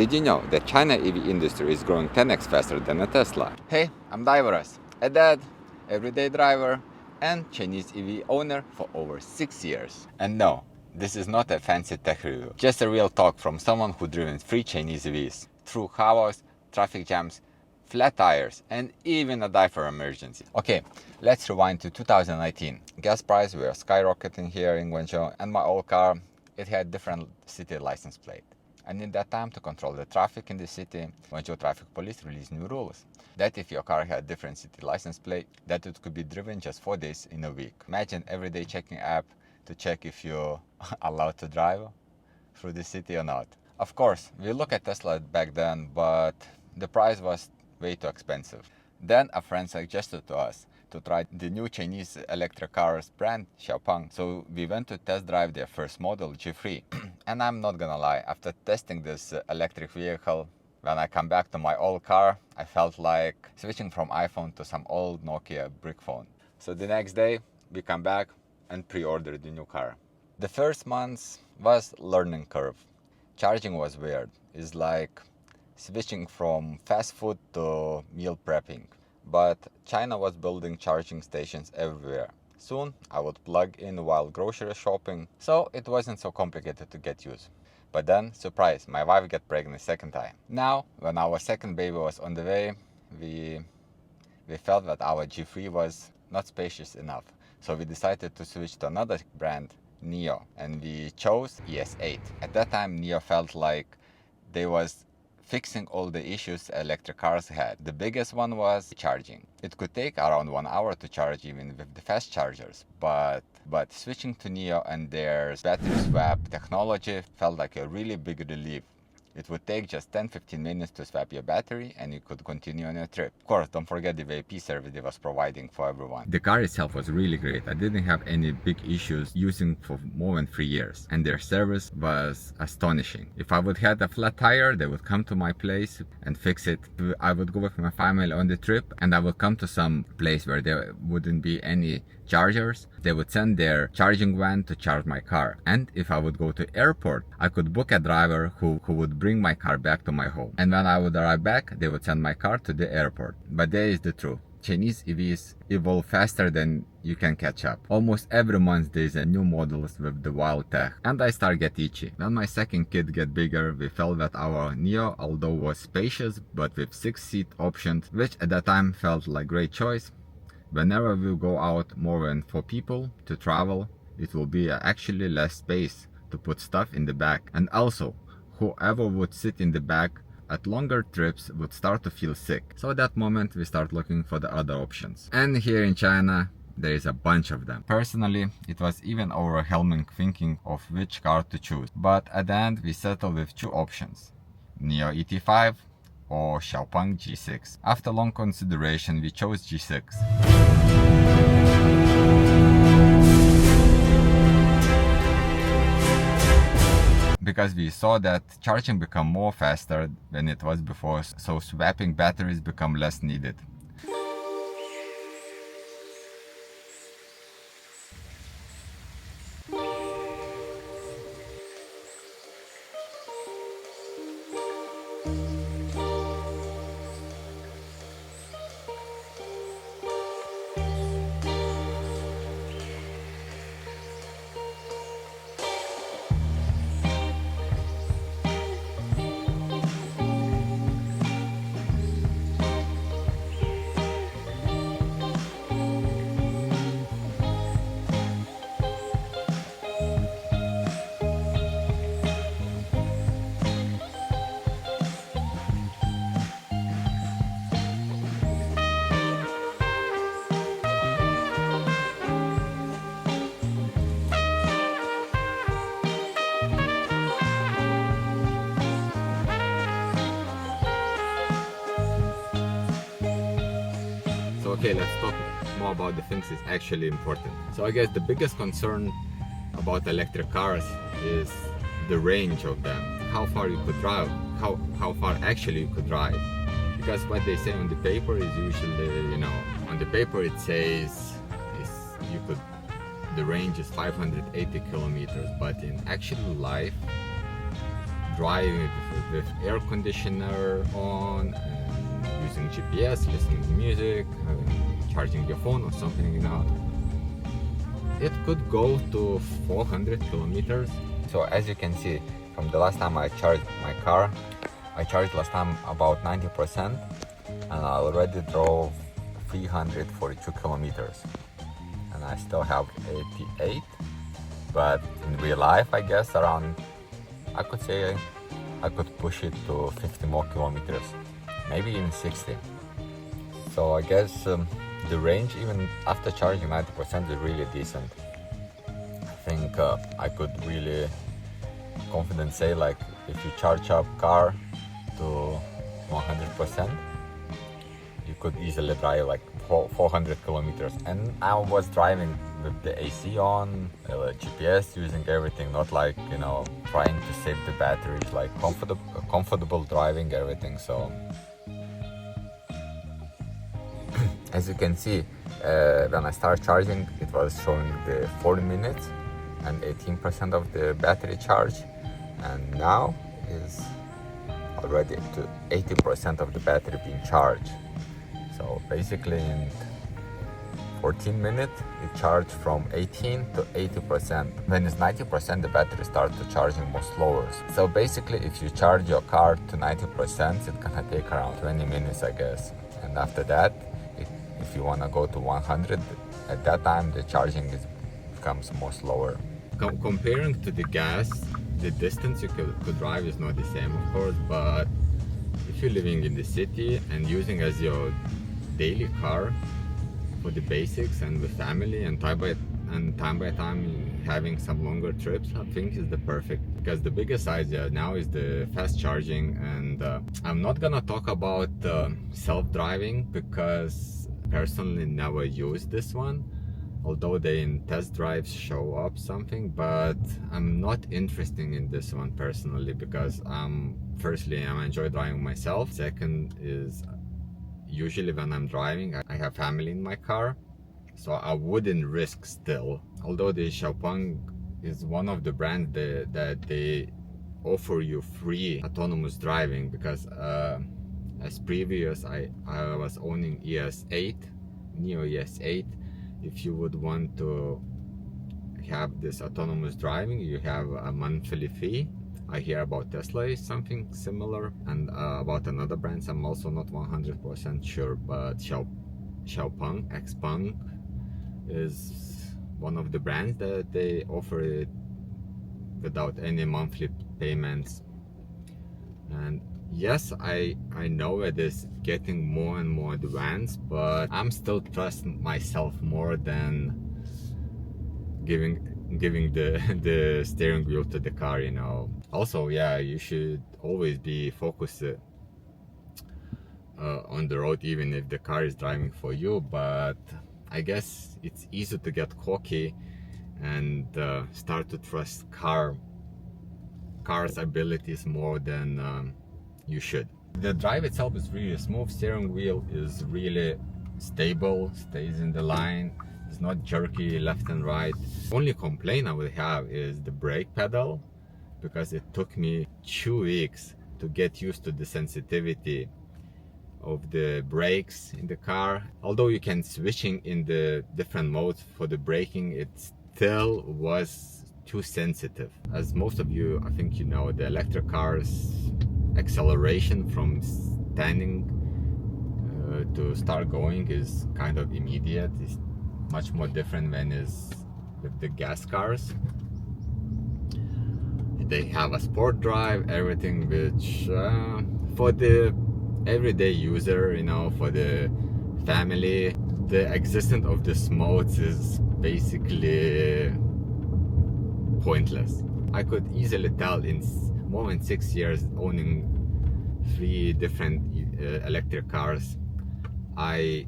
Did you know that China EV industry is growing 10x faster than a Tesla? Hey, I'm Diverus, a dad, everyday driver, and Chinese EV owner for over 6 years. And no, this is not a fancy tech review, just a real talk from someone who driven 3 Chinese EVs through chaos, traffic jams, flat tires, and even a diaper emergency. Okay, let's rewind to 2019. Gas prices were skyrocketing here in Guangzhou, and my old car, it had different city license plate. And in that time, to control the traffic in the city, Guangzhou Traffic Police released new rules. That if your car had different city license plate, that it could be driven just 4 days in a week. Imagine everyday checking app to check if you're allowed to drive through the city or not. Of course, we look at Tesla back then, but the price was way too expensive. Then a friend suggested to us to try the new Chinese electric cars brand Xpeng. So we went to test drive their first model, G3. And I'm not gonna lie, after testing this electric vehicle, when I come back to my old car, I felt like switching from iPhone to some old Nokia brick phone. So the next day, we come back and pre-ordered the new car. The first months was learning curve. Charging was weird. It's like switching from fast food to meal prepping. But China was building charging stations everywhere. Soon I would plug in while grocery shopping, so it wasn't so complicated to get used. But then, surprise, my wife got pregnant second time. Now, when our second baby was on the way, we felt that our G3 was not spacious enough. So we decided to switch to another brand, NIO, and we chose ES8. At that time, NIO felt like they was fixing all the issues electric cars had. The biggest one was charging. It could take around 1 hour to charge even with the fast chargers, but switching to NIO and their battery swap technology felt like a really big relief. It would take just 10-15 minutes to swap your battery and you could continue on your trip. Of course, don't forget the VIP service they was providing for everyone. The car itself was really great. I didn't have any big issues using for more than 3 years, and their service was astonishing. If I would have a flat tire, they would come to my place and fix it. I would go with my family on the trip and I would come to some place where there wouldn't be any chargers. They would send their charging van to charge my car. And if I would go to airport, I could book a driver who would bring my car back to my home. And when I would arrive back, they would send my car to the airport. But there is the truth. Chinese EVs evolve faster than you can catch up. Almost every month there is a new models with the wild tech, and I start get itchy. When my second kid get bigger, we felt that our NIO, although was spacious but with 6-seat options, which at that time felt like great choice. Whenever we go out more than 4 people to travel, it will be actually less space to put stuff in the back. And also, whoever would sit in the back at longer trips would start to feel sick. So at that moment, we start looking for the other options. And here in China, there is a bunch of them. Personally, it was even overwhelming thinking of which car to choose. But at the end, we settled with 2 options, NIO ET5 or Xpeng G6. After long consideration, we chose G6. Because we saw that charging become more faster than it was before, so swapping batteries become less needed. Okay, let's talk more about the things that's actually important. So I guess the biggest concern about electric cars is the range of them, how far you could drive, how far actually you could drive. Because what they say on the paper is usually, on the paper it says the range is 580 kilometers, but in actual life driving with air conditioner on, and using GPS, listening to music, charging your phone or something, you know, it could go to 400 kilometers. So as you can see, from the last time I charged my car, I charged last time about 90%, and I already drove 342 kilometers, and I still have 88. But in real life, I guess around, I could say I could push it to 50 more kilometers, maybe even 60. So I guess the range, even after charging 90%, is really decent. I think I could really confident say, like, if you charge up car to 100%, you could easily drive like 400 kilometers. And I was driving with the AC on, GPS, using everything, not like, you know, trying to save the batteries, like comfortable driving, everything. So as you can see, when I started charging, it was showing the 40 minutes and 18% of the battery charge, and now is already to 80% of the battery being charged. So basically in 14 minutes it charged from 18 to 80%. When it's 90%, the battery starts to charging more slower. So basically if you charge your car to 90%, it's gonna take around 20 minutes, I guess. And after that, if you wanna go to 100, at that time the charging becomes more slower. Comparing to the gas, the distance you could drive is not the same, of course, but if you're living in the city and using as your daily car for the basics and with family and time by time having some longer trips, I think is the perfect, because the biggest idea now is the fast charging. And I'm not gonna talk about self-driving because personally never used this one, although they in test drives show up something, but I'm not interested in this one personally, because firstly I enjoy driving myself. Second is, usually when I'm driving, I have family in my car, so I wouldn't risk still. Although the Xpeng is one of the brands that they offer you free autonomous driving, because as previous I was owning ES8, Neo ES8. If you would want to have this autonomous driving, you have a monthly fee. I hear about Tesla is something similar, and about another brand I'm also not 100% sure, but Xpeng is one of the brands that they offer it without any monthly payments. And yes, I know it is getting more and more advanced, but I'm still trusting myself more than giving the steering wheel to the car, you know. Also, yeah, you should always be focused on the road, even if the car is driving for you. But I guess it's easy to get cocky and start to trust car's abilities more than you should. The drive itself is really smooth. Steering wheel is really stable, stays in the line. It's not jerky left and right. Only complaint I would have is the brake pedal, because it took me 2 weeks to get used to the sensitivity of the brakes in the car. Although you can switching in the different modes for the braking, it still was too sensitive. As most of you, I think you know, the electric cars acceleration from standing to start going is kind of immediate. It's much more different than is with the gas cars. They have a sport drive, everything, which for the everyday user, you know, for the family, the existence of this modes is basically pointless. I could easily tell in more than 6 years owning 3 different electric cars, I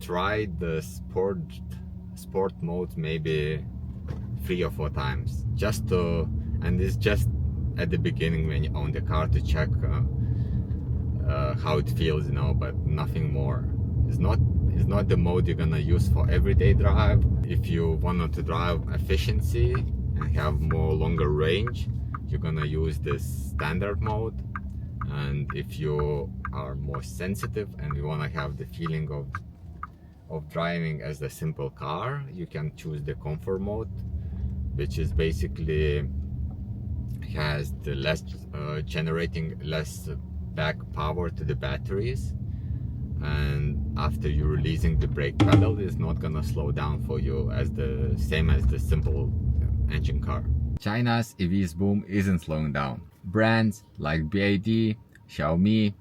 tried the sport mode maybe 3 or 4 times, just to, and it's just at the beginning when you own the car, to check how it feels, you know, but nothing more. It's not the mode you're gonna use for everyday drive. If you wanted to drive efficiency and have more longer range, you're gonna use this standard mode. And if you are more sensitive and you want to have the feeling of driving as a simple car, you can choose the comfort mode, which is basically has the less generating less back power to the batteries, and after you're releasing the brake pedal, it's not gonna slow down for you as the same as the simple engine car. China's EVs boom isn't slowing down. Brands like BYD, Xiaomi,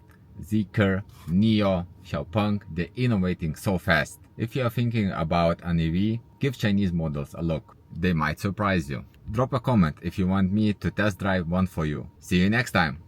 Zeekr, NIO, Xpeng, they're innovating so fast. If you're thinking about an EV, give Chinese models a look. They might surprise you. Drop a comment if you want me to test drive one for you. See you next time.